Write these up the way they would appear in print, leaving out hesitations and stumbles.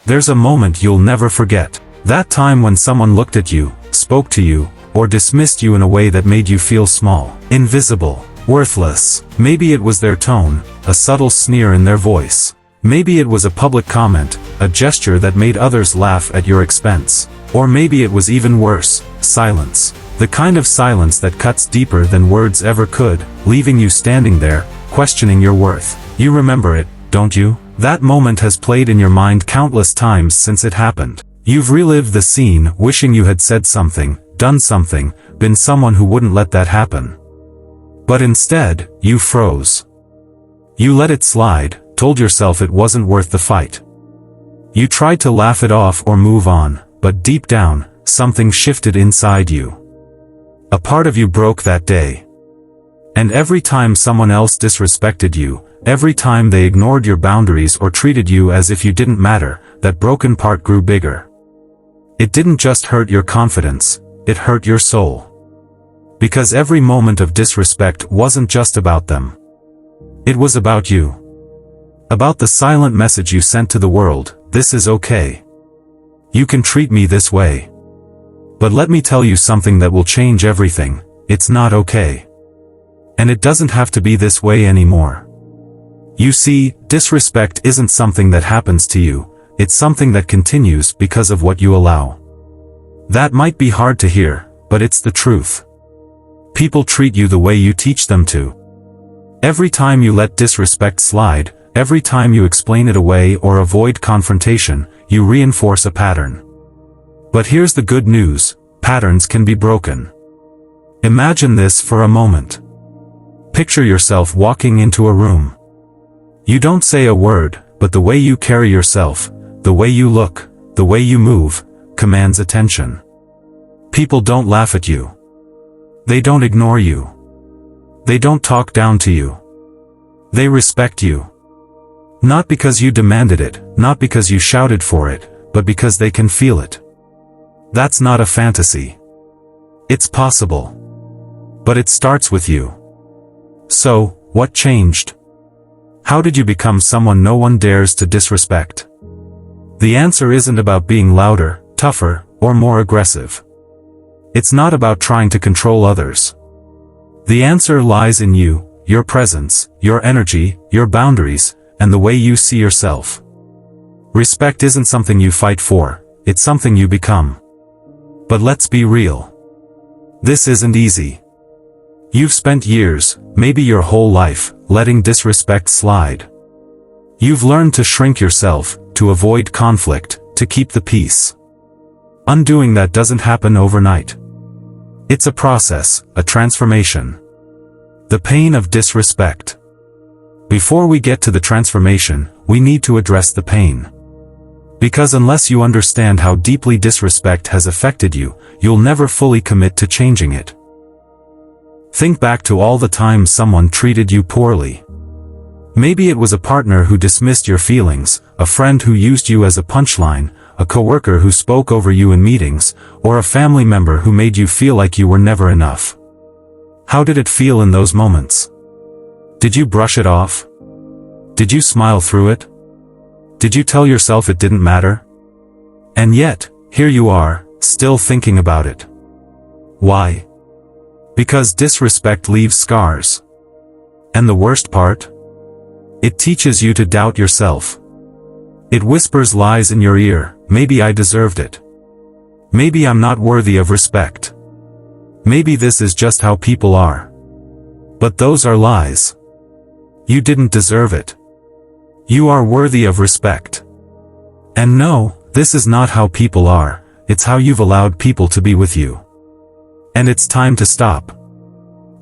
There's a moment you'll never forget. That time when someone looked at you, spoke to you, or dismissed you in a way that made you feel small, invisible, worthless. Maybe it was their tone, a subtle sneer in their voice. Maybe it was a public comment, a gesture that made others laugh at your expense. Or maybe it was even worse, silence. The kind of silence that cuts deeper than words ever could, leaving you standing there, questioning your worth. You remember it, don't you? That moment has played in your mind countless times since it happened. You've relived the scene, wishing you had said something, done something, been someone who wouldn't let that happen. But instead, you froze. You let it slide, told yourself it wasn't worth the fight. You tried to laugh it off or move on, but deep down, something shifted inside you. A part of you broke that day. And every time someone else disrespected you, every time they ignored your boundaries or treated you as if you didn't matter, that broken part grew bigger. It didn't just hurt your confidence, it hurt your soul. Because every moment of disrespect wasn't just about them. It was about you. About the silent message you sent to the world, this is okay. You can treat me this way. But let me tell you something that will change everything, it's not okay. And it doesn't have to be this way anymore. You see, disrespect isn't something that happens to you, it's something that continues because of what you allow. That might be hard to hear, but it's the truth. People treat you the way you teach them to. Every time you let disrespect slide, every time you explain it away or avoid confrontation, you reinforce a pattern. But here's the good news, patterns can be broken. Imagine this for a moment. Picture yourself walking into a room. You don't say a word, but the way you carry yourself, the way you look, the way you move, commands attention. People don't laugh at you. They don't ignore you. They don't talk down to you. They respect you. Not because you demanded it, not because you shouted for it, but because they can feel it. That's not a fantasy. It's possible. But it starts with you. So, what changed? How did you become someone no one dares to disrespect? The answer isn't about being louder, tougher, or more aggressive. It's not about trying to control others. The answer lies in you, your presence, your energy, your boundaries, and the way you see yourself. Respect isn't something you fight for, it's something you become. But let's be real. This isn't easy. You've spent years, maybe your whole life, letting disrespect slide. You've learned to shrink yourself, to avoid conflict, to keep the peace. Undoing that doesn't happen overnight. It's a process, a transformation. The pain of disrespect. Before we get to the transformation, we need to address the pain. Because unless you understand how deeply disrespect has affected you, you'll never fully commit to changing it. Think back to all the times someone treated you poorly. Maybe it was a partner who dismissed your feelings, a friend who used you as a punchline, a coworker who spoke over you in meetings, or a family member who made you feel like you were never enough. How did it feel in those moments? Did you brush it off? Did you smile through it? Did you tell yourself it didn't matter? And yet, here you are, still thinking about it. Why? Because disrespect leaves scars. And the worst part? It teaches you to doubt yourself. It whispers lies in your ear, maybe I deserved it. Maybe I'm not worthy of respect. Maybe this is just how people are. But those are lies. You didn't deserve it. You are worthy of respect. And no, this is not how people are, it's how you've allowed people to be with you. And it's time to stop.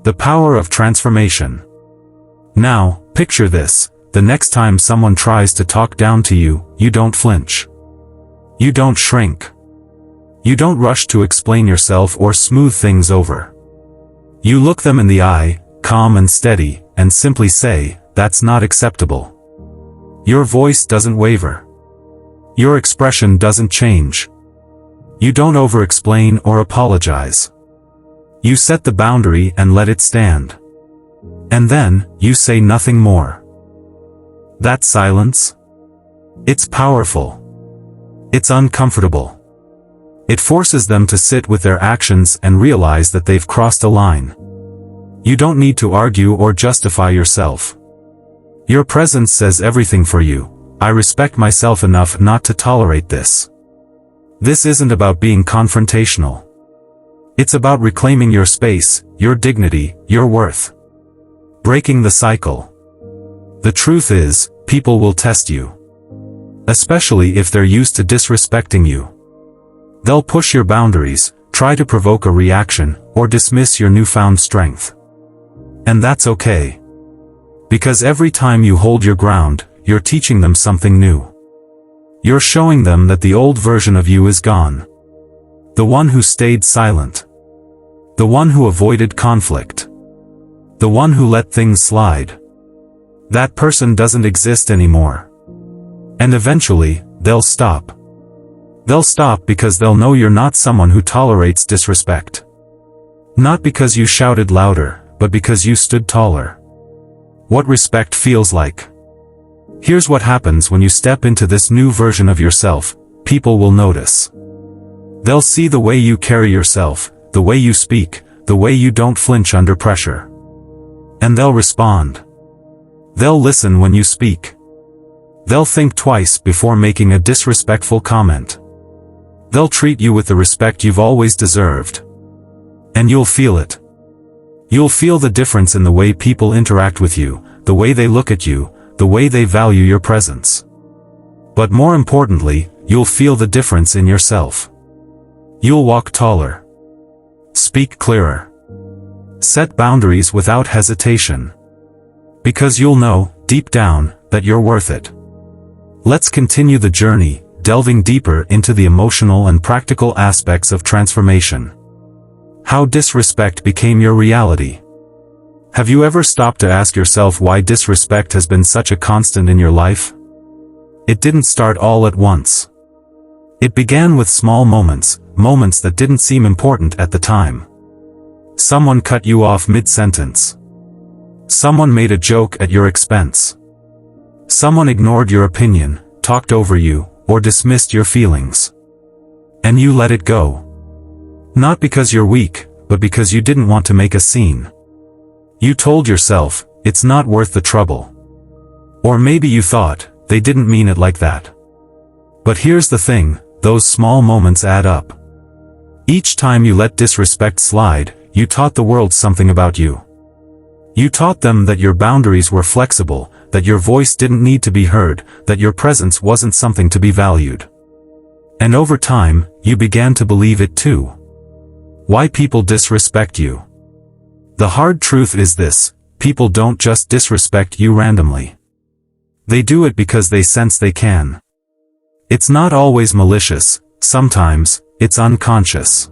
The power of transformation. Now, picture this, the next time someone tries to talk down to you, you don't flinch. You don't shrink. You don't rush to explain yourself or smooth things over. You look them in the eye, calm and steady, and simply say, that's not acceptable. Your voice doesn't waver. Your expression doesn't change. You don't over-explain or apologize. You set the boundary and let it stand. And then, you say nothing more. That silence? It's powerful. It's uncomfortable. It forces them to sit with their actions and realize that they've crossed a line. You don't need to argue or justify yourself. Your presence says everything for you. I respect myself enough not to tolerate this. This isn't about being confrontational. It's about reclaiming your space, your dignity, your worth. Breaking the cycle. The truth is, people will test you. Especially if they're used to disrespecting you. They'll push your boundaries, try to provoke a reaction, or dismiss your newfound strength. And that's okay. Because every time you hold your ground, you're teaching them something new. You're showing them that the old version of you is gone. The one who stayed silent. The one who avoided conflict. The one who let things slide. That person doesn't exist anymore. And eventually, they'll stop. They'll stop because they'll know you're not someone who tolerates disrespect. Not because you shouted louder, but because you stood taller. What respect feels like. Here's what happens when you step into this new version of yourself. People will notice. They'll see the way you carry yourself, the way you speak, the way you don't flinch under pressure. And they'll respond. They'll listen when you speak. They'll think twice before making a disrespectful comment. They'll treat you with the respect you've always deserved. And you'll feel it. You'll feel the difference in the way people interact with you, the way they look at you, the way they value your presence. But more importantly, you'll feel the difference in yourself. You'll walk taller. Speak clearer. Set boundaries without hesitation. Because you'll know, deep down, that you're worth it. Let's continue the journey, delving deeper into the emotional and practical aspects of transformation. How disrespect became your reality. Have you ever stopped to ask yourself why disrespect has been such a constant in your life? It didn't start all at once. It began with small moments, moments that didn't seem important at the time. Someone cut you off mid-sentence. Someone made a joke at your expense. Someone ignored your opinion, talked over you, or dismissed your feelings. And you let it go. Not because you're weak, but because you didn't want to make a scene. You told yourself, it's not worth the trouble. Or maybe you thought, they didn't mean it like that. But here's the thing, those small moments add up. Each time you let disrespect slide, you taught the world something about you. You taught them that your boundaries were flexible, that your voice didn't need to be heard, that your presence wasn't something to be valued. And over time, you began to believe it too. Why people disrespect you? The hard truth is this, people don't just disrespect you randomly. They do it because they sense they can. It's not always malicious, sometimes, it's unconscious.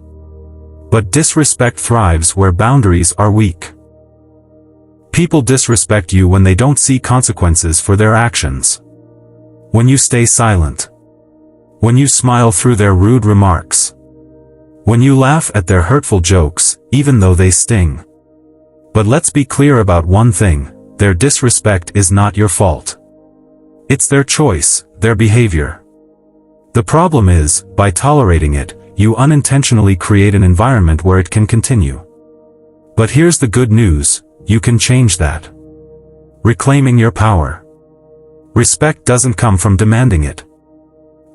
But disrespect thrives where boundaries are weak. People disrespect you when they don't see consequences for their actions. When you stay silent. When you smile through their rude remarks. When you laugh at their hurtful jokes, even though they sting. But let's be clear about one thing, their disrespect is not your fault. It's their choice, their behavior. The problem is, by tolerating it, you unintentionally create an environment where it can continue. But here's the good news, you can change that. Reclaiming your power. Respect doesn't come from demanding it.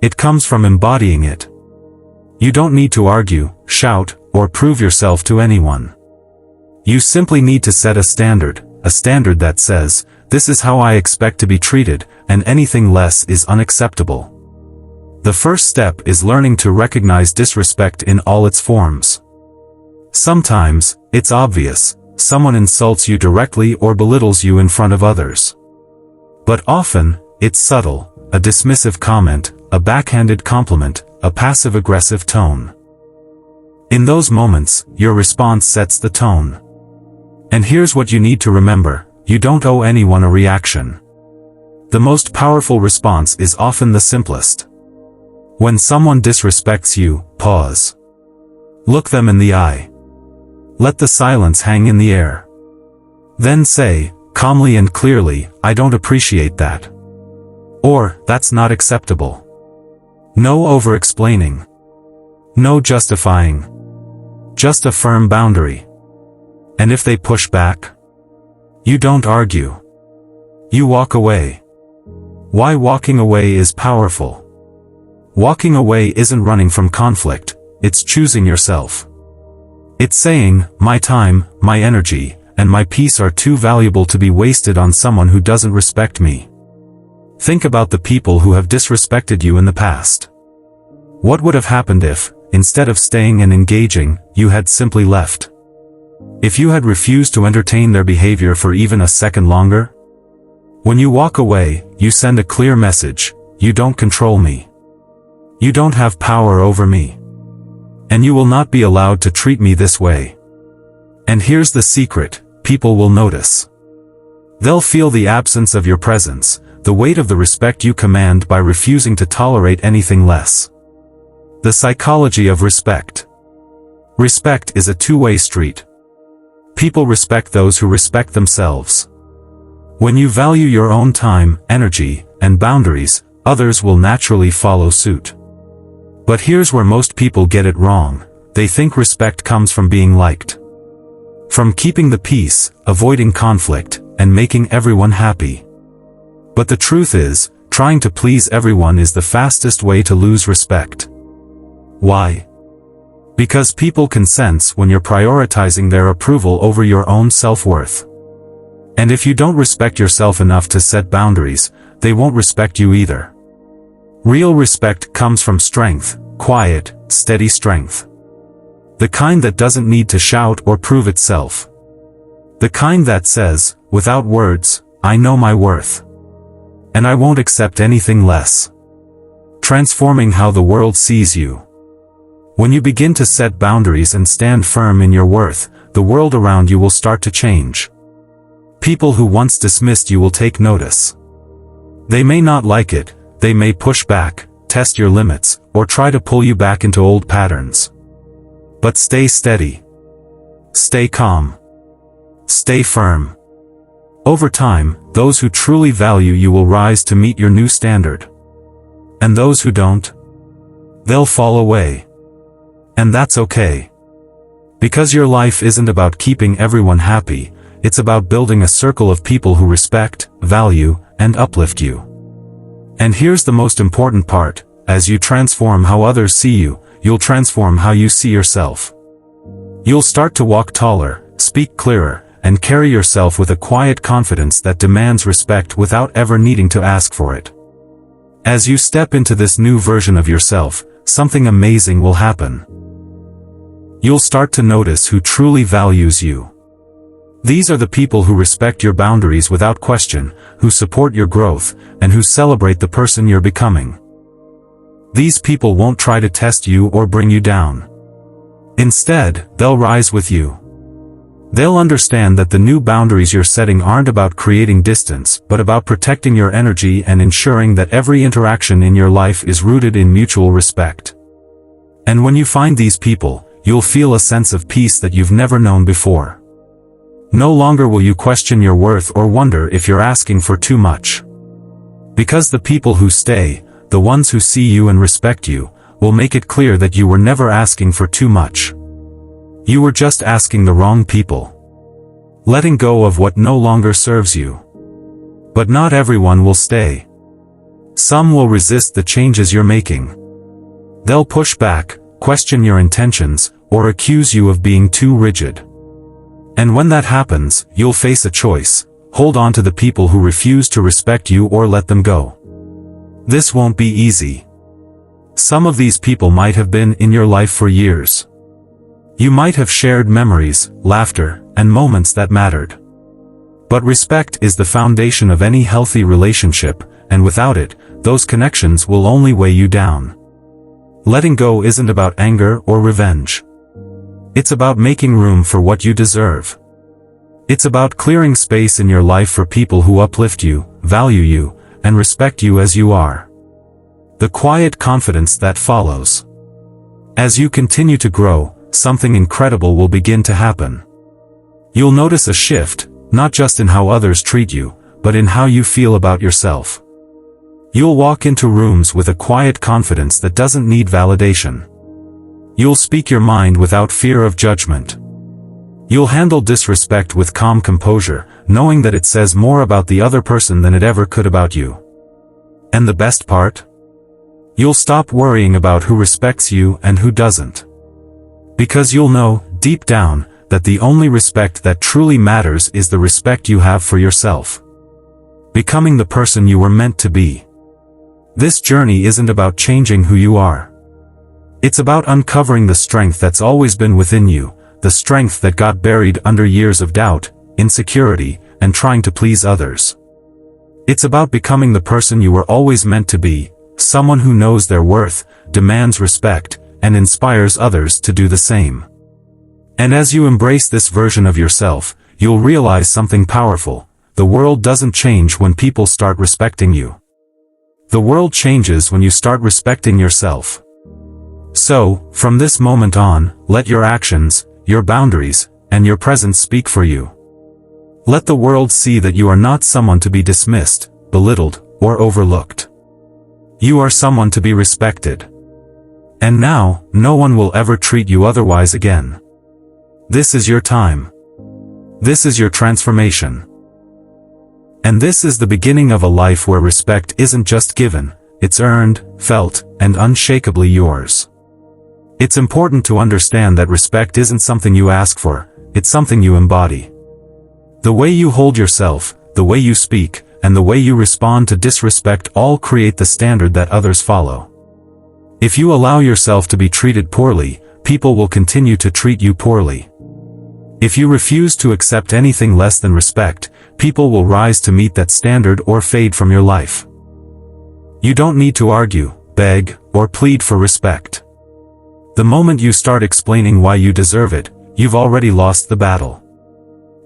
It comes from embodying it. You don't need to argue, shout, or prove yourself to anyone. You simply need to set a standard that says, this is how I expect to be treated, and anything less is unacceptable. The first step is learning to recognize disrespect in all its forms. Sometimes, it's obvious, someone insults you directly or belittles you in front of others. But often, it's subtle, a dismissive comment, a backhanded compliment, a passive-aggressive tone. In those moments, your response sets the tone. And here's what you need to remember, you don't owe anyone a reaction. The most powerful response is often the simplest. When someone disrespects you, pause. Look them in the eye. Let the silence hang in the air. Then say, calmly and clearly, I don't appreciate that. Or, that's not acceptable. No over-explaining. No justifying. Just a firm boundary. And if they push back? You don't argue. You walk away. Why walking away is powerful. Walking away isn't running from conflict, it's choosing yourself. It's saying, my time, my energy, and my peace are too valuable to be wasted on someone who doesn't respect me. Think about the people who have disrespected you in the past. What would have happened if, instead of staying and engaging, you had simply left? If you had refused to entertain their behavior for even a second longer? When you walk away, you send a clear message: you don't control me. You don't have power over me. And you will not be allowed to treat me this way. And here's the secret: people will notice. They'll feel the absence of your presence, the weight of the respect you command by refusing to tolerate anything less. The psychology of respect. Respect is a two-way street. People respect those who respect themselves. When you value your own time, energy, and boundaries, others will naturally follow suit. But here's where most people get it wrong. They think respect comes from being liked. From keeping the peace, avoiding conflict, and making everyone happy. But the truth is, trying to please everyone is the fastest way to lose respect. Why? Because people can sense when you're prioritizing their approval over your own self-worth. And if you don't respect yourself enough to set boundaries, they won't respect you either. Real respect comes from strength, quiet, steady strength. The kind that doesn't need to shout or prove itself. The kind that says, without words, I know my worth. And I won't accept anything less. Transforming how the world sees you. When you begin to set boundaries and stand firm in your worth, the world around you will start to change. People who once dismissed you will take notice. They may not like it, they may push back, test your limits, or try to pull you back into old patterns. But stay steady. Stay calm. Stay firm. Over time, those who truly value you will rise to meet your new standard. And those who don't? They'll fall away. And that's okay. Because your life isn't about keeping everyone happy, it's about building a circle of people who respect, value, and uplift you. And here's the most important part: as you transform how others see you, you'll transform how you see yourself. You'll start to walk taller, speak clearer, and carry yourself with a quiet confidence that demands respect without ever needing to ask for it. As you step into this new version of yourself, something amazing will happen. You'll start to notice who truly values you. These are the people who respect your boundaries without question, who support your growth, and who celebrate the person you're becoming. These people won't try to test you or bring you down. Instead, they'll rise with you. They'll understand that the new boundaries you're setting aren't about creating distance, but about protecting your energy and ensuring that every interaction in your life is rooted in mutual respect. And when you find these people, you'll feel a sense of peace that you've never known before. No longer will you question your worth or wonder if you're asking for too much. Because the people who stay, the ones who see you and respect you, will make it clear that you were never asking for too much. You were just asking the wrong people. Letting go of what no longer serves you. But not everyone will stay. Some will resist the changes you're making. They'll push back, question your intentions, or accuse you of being too rigid. And when that happens, you'll face a choice: hold on to the people who refuse to respect you or let them go. This won't be easy. Some of these people might have been in your life for years. You might have shared memories, laughter, and moments that mattered. But respect is the foundation of any healthy relationship, and without it, those connections will only weigh you down. Letting go isn't about anger or revenge. It's about making room for what you deserve. It's about clearing space in your life for people who uplift you, value you, and respect you as you are. The quiet confidence that follows. As you continue to grow, something incredible will begin to happen. You'll notice a shift, not just in how others treat you, but in how you feel about yourself. You'll walk into rooms with a quiet confidence that doesn't need validation. You'll speak your mind without fear of judgment. You'll handle disrespect with calm composure, knowing that it says more about the other person than it ever could about you. And the best part? You'll stop worrying about who respects you and who doesn't. Because you'll know, deep down, that the only respect that truly matters is the respect you have for yourself. Becoming the person you were meant to be. This journey isn't about changing who you are. It's about uncovering the strength that's always been within you, the strength that got buried under years of doubt, insecurity, and trying to please others. It's about becoming the person you were always meant to be, someone who knows their worth, demands respect, and inspires others to do the same. And as you embrace this version of yourself, you'll realize something powerful. The world doesn't change when people start respecting you. The world changes when you start respecting yourself. So, from this moment on, let your actions, your boundaries, and your presence speak for you. Let the world see that you are not someone to be dismissed, belittled, or overlooked. You are someone to be respected. And now, no one will ever treat you otherwise again. This is your time. This is your transformation. And this is the beginning of a life where respect isn't just given, it's earned, felt, and unshakably yours. It's important to understand that respect isn't something you ask for, it's something you embody. The way you hold yourself, the way you speak, and the way you respond to disrespect all create the standard that others follow. If you allow yourself to be treated poorly, people will continue to treat you poorly. If you refuse to accept anything less than respect, people will rise to meet that standard or fade from your life. You don't need to argue, beg, or plead for respect. The moment you start explaining why you deserve it, you've already lost the battle.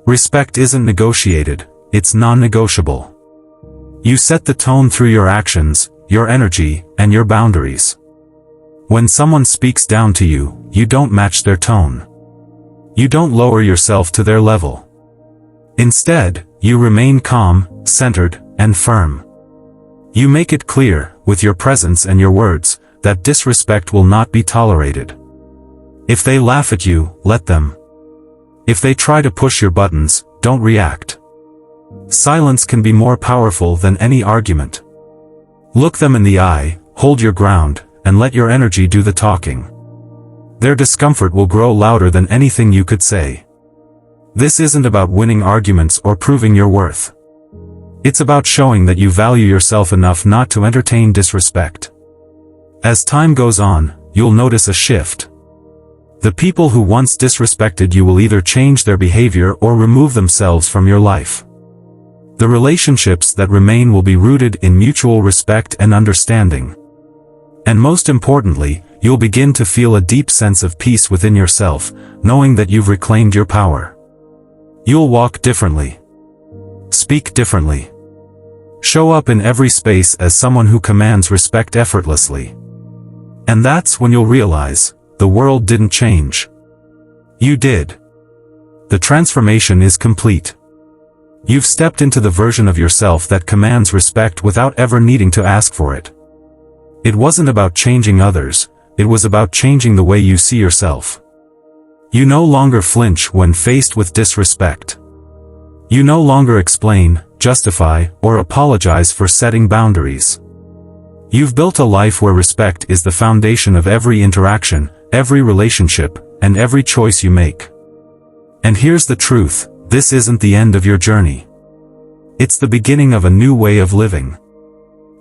Respect isn't negotiated, it's non-negotiable. You set the tone through your actions, your energy, and your boundaries. When someone speaks down to you, you don't match their tone. You don't lower yourself to their level. Instead, you remain calm, centered, and firm. You make it clear, with your presence and your words, that disrespect will not be tolerated. If they laugh at you, let them. If they try to push your buttons, don't react. Silence can be more powerful than any argument. Look them in the eye, hold your ground, and let your energy do the talking. Their discomfort will grow louder than anything you could say. This isn't about winning arguments or proving your worth. It's about showing that you value yourself enough not to entertain disrespect. As time goes on, you'll notice a shift. The people who once disrespected you will either change their behavior or remove themselves from your life. The relationships that remain will be rooted in mutual respect and understanding. And most importantly, you'll begin to feel a deep sense of peace within yourself, knowing that you've reclaimed your power. You'll walk differently. Speak differently. Show up in every space as someone who commands respect effortlessly. And that's when you'll realize, the world didn't change. You did. The transformation is complete. You've stepped into the version of yourself that commands respect without ever needing to ask for it. It wasn't about changing others, it was about changing the way you see yourself. You no longer flinch when faced with disrespect. You no longer explain, justify, or apologize for setting boundaries. You've built a life where respect is the foundation of every interaction, every relationship, and every choice you make. And here's the truth, this isn't the end of your journey. It's the beginning of a new way of living.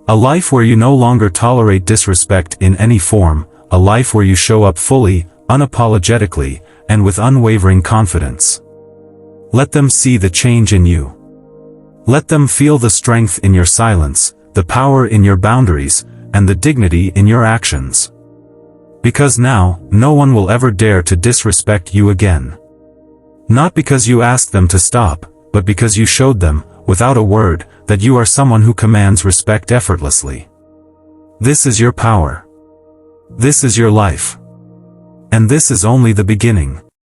A life where you no longer tolerate disrespect in any form, a life where you show up fully, unapologetically, and with unwavering confidence. Let them see the change in you. Let them feel the strength in your silence, the power in your boundaries, and the dignity in your actions. Because now, no one will ever dare to disrespect you again. Not because you asked them to stop, but because you showed them, without a word, that you are someone who commands respect effortlessly. This is your power. This is your life. And this is only the beginning.